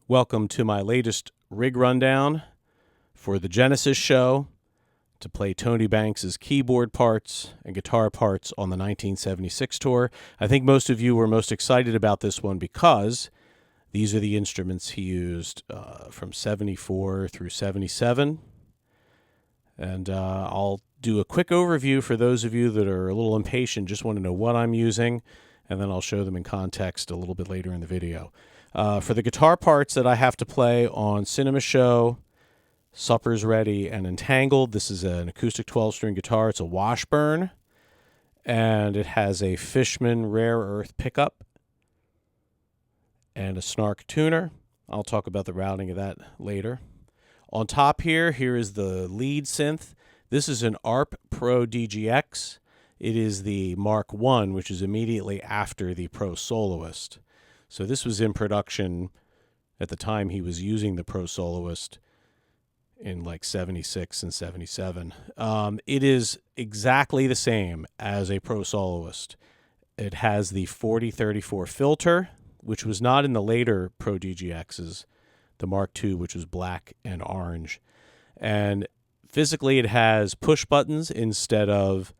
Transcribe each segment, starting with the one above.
Welcome to my latest rig rundown for the Genesis show to play Tony Banks's keyboard parts and guitar parts on the 1976 tour. I think most of you were most excited about this one because these are the instruments he used from 74 through 77. And I'll do a quick overview for those of you that are a little impatient, just want to know what I'm using, and then I'll show them in context a little bit later in the video. For the guitar parts that I have to play on Cinema Show, Supper's Ready, and Entangled, this is an acoustic 12-string guitar. It's a Washburn, and it has a Fishman Rare Earth pickup and a Snark tuner. I'll talk about the routing of that later. On top here is the lead synth. This is an ARP Pro DGX. It is the Mark I, which is immediately after the Pro Soloist. So this was in production at the time he was using the Pro Soloist in like 76 and 77. It is exactly the same as a Pro Soloist. It has the 4034 filter, which was not in the later Pro DGXs, the Mark II, which was black and orange. And physically it has push buttons instead of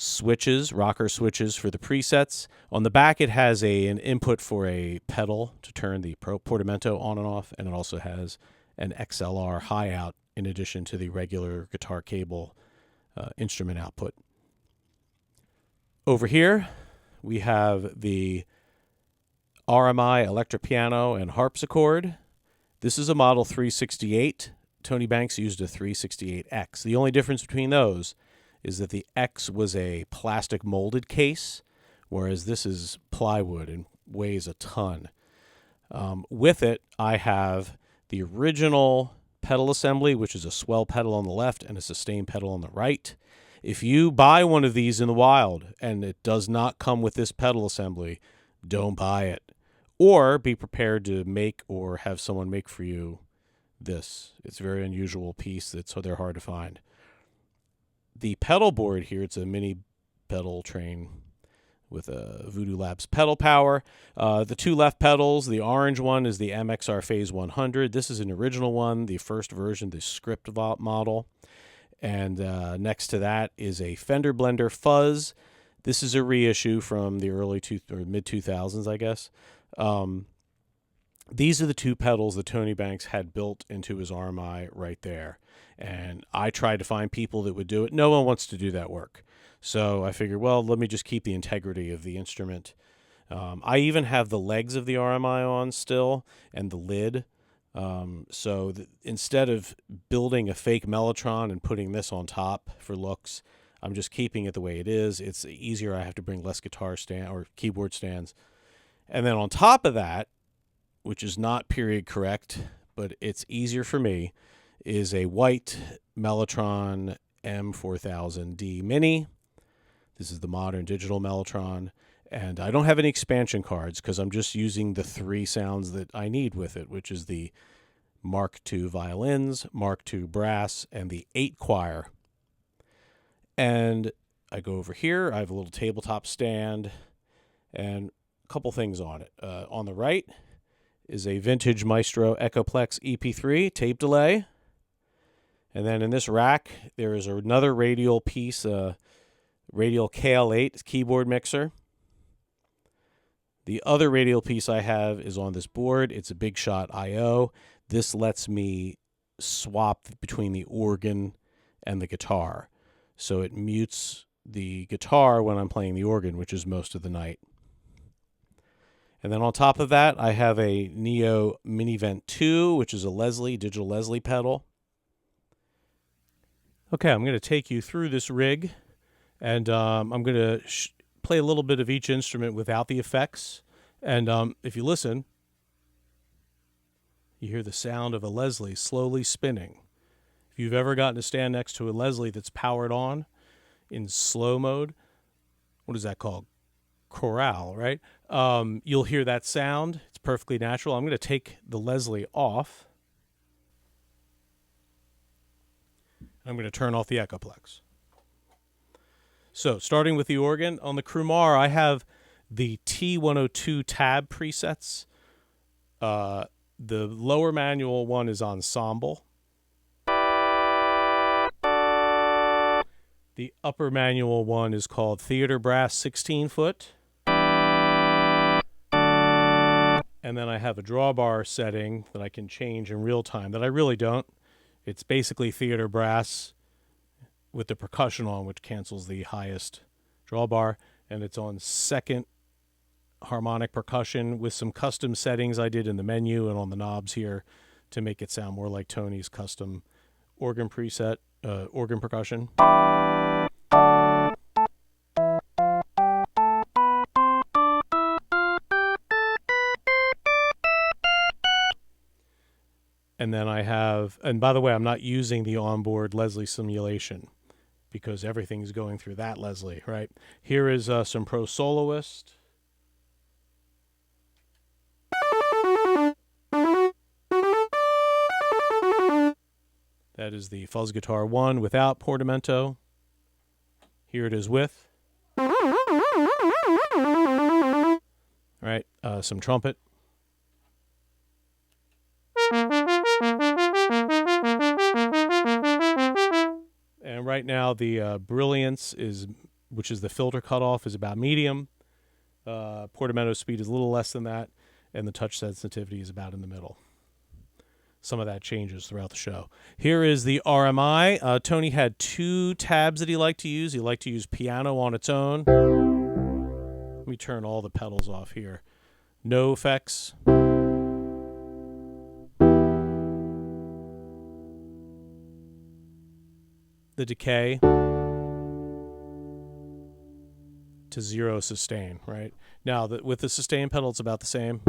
switches, rocker switches for the presets. On the back, it has an input for a pedal to turn the portamento on and off, and it also has an XLR high out in addition to the regular guitar cable instrument output. Over here, we have the RMI Electra-Piano and harpsichord. This is a Model 368. Tony Banks used a 368X. The only difference between those is that the X was a plastic molded case, whereas this is plywood and weighs a ton. With it, I have the original pedal assembly, which is a swell pedal on the left and a sustain pedal on the right. If you buy one of these in the wild and it does not come with this pedal assembly, don't buy it. Or be prepared to make or have someone make for you this. It's a very unusual piece, so they're hard to find. The pedal board here, it's a mini pedal train with a Voodoo Labs pedal power. The two left pedals, the orange one is the MXR Phase 100. This is an original one, the first version, the script model. And next to that is a Fender Blender Fuzz. This is a reissue from the mid-2000s, I guess. These are the two pedals that Tony Banks had built into his RMI right there. And I tried to find people that would do it. No one wants to do that work. So I figured, well, let me just keep the integrity of the instrument. I even have the legs of the RMI on still and the lid. Instead of building a fake Mellotron and putting this on top for looks, I'm just keeping it the way it is. It's easier. I have to bring less guitar stand or keyboard stands. And then on top of that, which is not period correct, but it's easier for me, is a white Mellotron M4000D Mini. This is the modern digital Mellotron. And I don't have any expansion cards because I'm just using the three sounds that I need with it, which is the Mark II violins, Mark II brass, and the 8 choir. And I go over here. I have a little tabletop stand and a couple things on it. On the right is a vintage Maestro Echoplex EP3 tape delay. And then in this rack, there is another radial piece, radial KL8 keyboard mixer. The other radial piece I have is on this board. It's a Big Shot I/O. This lets me swap between the organ and the guitar. So it mutes the guitar when I'm playing the organ, which is most of the night. And then on top of that, I have a Neo Minivent 2, which is a digital Leslie pedal. Okay, I'm going to take you through this rig, and I'm going to play a little bit of each instrument without the effects. And if you listen, you hear the sound of a Leslie slowly spinning. If you've ever gotten to stand next to a Leslie that's powered on in slow mode, what is that called? Chorale, right? You'll hear that sound. It's perfectly natural. I'm going to take the Leslie off. I'm going to turn off the Echoplex. So, starting with the organ, on the Crumar, I have the T102 tab presets. The lower manual one is Ensemble. The upper manual one is called Theater Brass 16-foot. And then I have a drawbar setting that I can change in real time that I really don't. It's basically theater brass with the percussion on, which cancels the highest drawbar. And it's on second harmonic percussion with some custom settings I did in the menu and on the knobs here to make it sound more like Tony's custom organ preset, organ percussion. And then I have, and by the way, I'm not using the onboard Leslie simulation because everything's going through that Leslie, right? Here is some Pro Soloist. That is the Fuzz Guitar 1 without portamento. Here it is with. All right, some trumpet. And right now the brilliance which is the filter cutoff, is about medium. Portamento speed is a little less than that, and the touch sensitivity is about in the middle. Some of that changes throughout the show. Here is the RMI. Tony had two tabs that he liked to use. He liked to use piano on its own. Let me turn all the pedals off here. No effects. The decay to 0 sustain, right? Now, with the sustain pedal, it's about the same.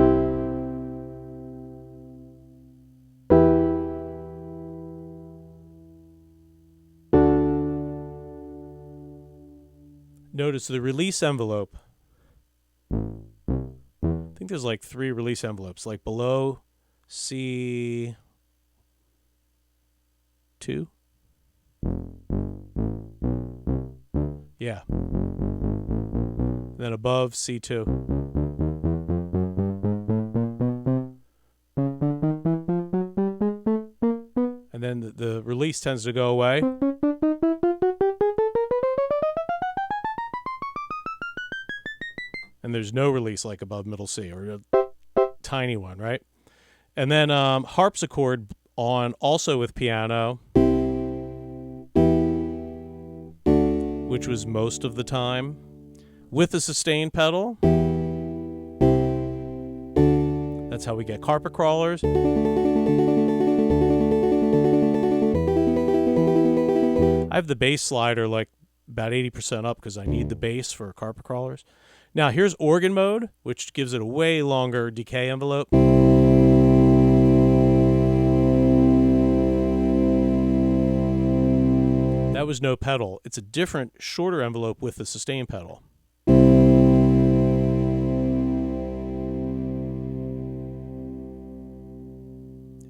Notice the release envelope. I think there's like 3 release envelopes, like below C2. Yeah. Then above C2. And then the release tends to go away. And there's no release like above middle C, or a tiny one, right? And then harpsichord on also with piano, which was most of the time, with the sustain pedal. That's how we get carpet crawlers. I have the bass slider like about 80% up because I need the bass for carpet crawlers. Now here's organ mode, which gives it a way longer decay envelope. That was no pedal. It's a different, shorter envelope with the sustain pedal.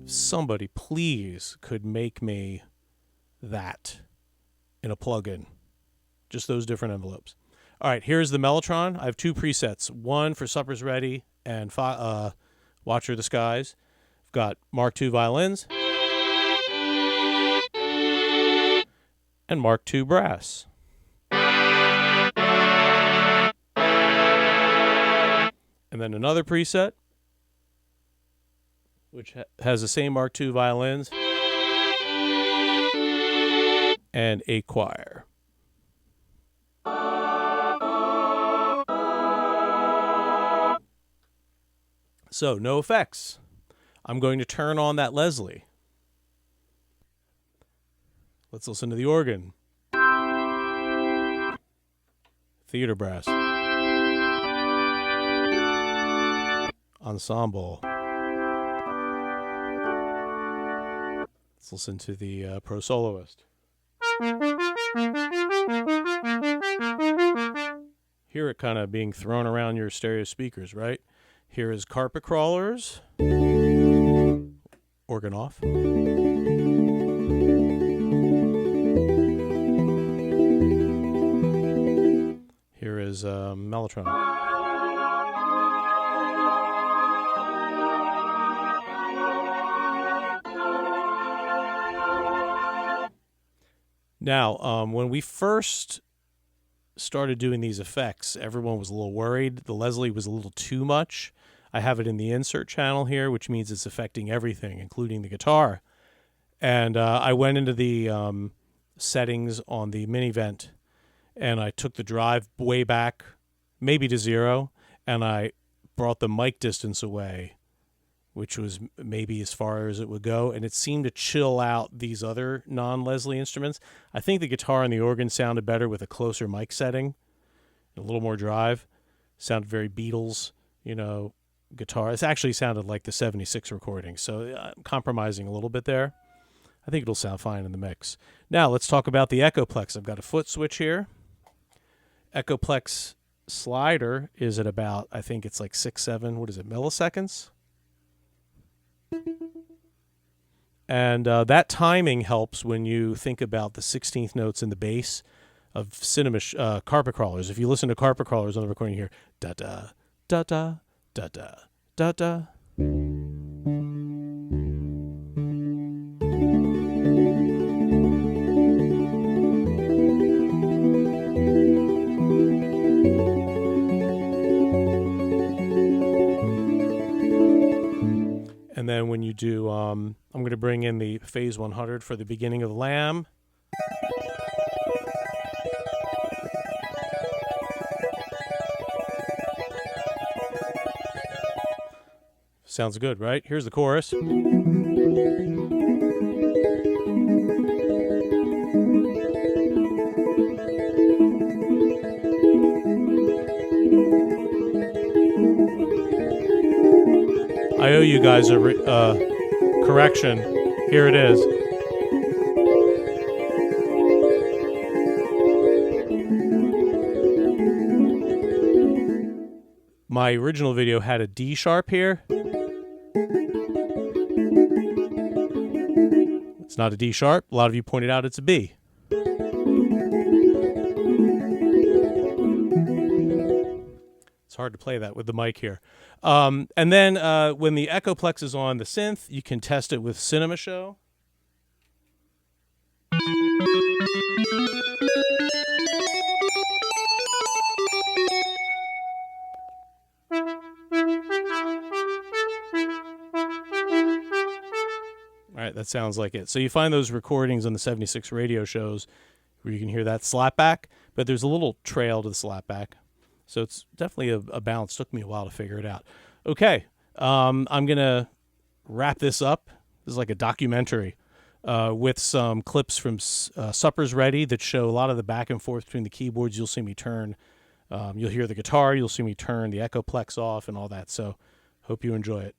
If somebody please could make me that in a plugin. Just those different envelopes. All right, here's the Mellotron. I have 2 presets. One for Supper's Ready and Watcher of the Skies. I've got Mark II violins and Mark II brass. And then another preset, which has the same Mark II violins and a choir. So, no effects. I'm going to turn on that Leslie. Let's listen to the organ. Theater brass. Ensemble. Let's listen to the Pro Soloist. Hear it kind of being thrown around your stereo speakers, right? Here is Carpet Crawlers. Organ off. Here is Mellotron. Now, when we first started doing these effects, everyone was a little worried. The Leslie was a little too much. I have it in the insert channel here, which means it's affecting everything, including the guitar. And I went into the settings on the mini vent, and I took the drive way back, maybe to 0, and I brought the mic distance away, which was maybe as far as it would go, and it seemed to chill out these other non-Leslie instruments. I think the guitar and the organ sounded better with a closer mic setting, a little more drive. Sounded very Beatles, guitar. It actually sounded like the 76 recording, so I'm compromising a little bit there. I think it'll sound fine in the mix. Now, let's talk about the Echoplex. I've got a foot switch here. Echoplex slider is at about, I think it's like 6-7, milliseconds? And that timing helps when you think about the 16th notes in the bass of Carpet Crawlers. If you listen to Carpet Crawlers on the recording here, da-da, da-da, da-da, da-da. And then when you do, I'm going to bring in the Phase 100 for the beginning of the Lamb. Sounds good, right? Here's the chorus. I owe you guys a correction. Here it is. My original video had a D sharp here. It's not a D sharp. A lot of you pointed out it's a B. It's hard to play that with the mic here. And then when the Echoplex is on the synth, you can test it with Cinema Show. All right, that sounds like it. So you find those recordings on the 76 radio shows where you can hear that slapback, but there's a little trail to the slapback. So it's definitely a balance. Took me a while to figure it out. Okay, I'm going to wrap this up. This is like a documentary with some clips from Supper's Ready that show a lot of the back and forth between the keyboards. You'll see me turn. You'll hear the guitar. You'll see me turn the Echoplex off and all that. So hope you enjoy it.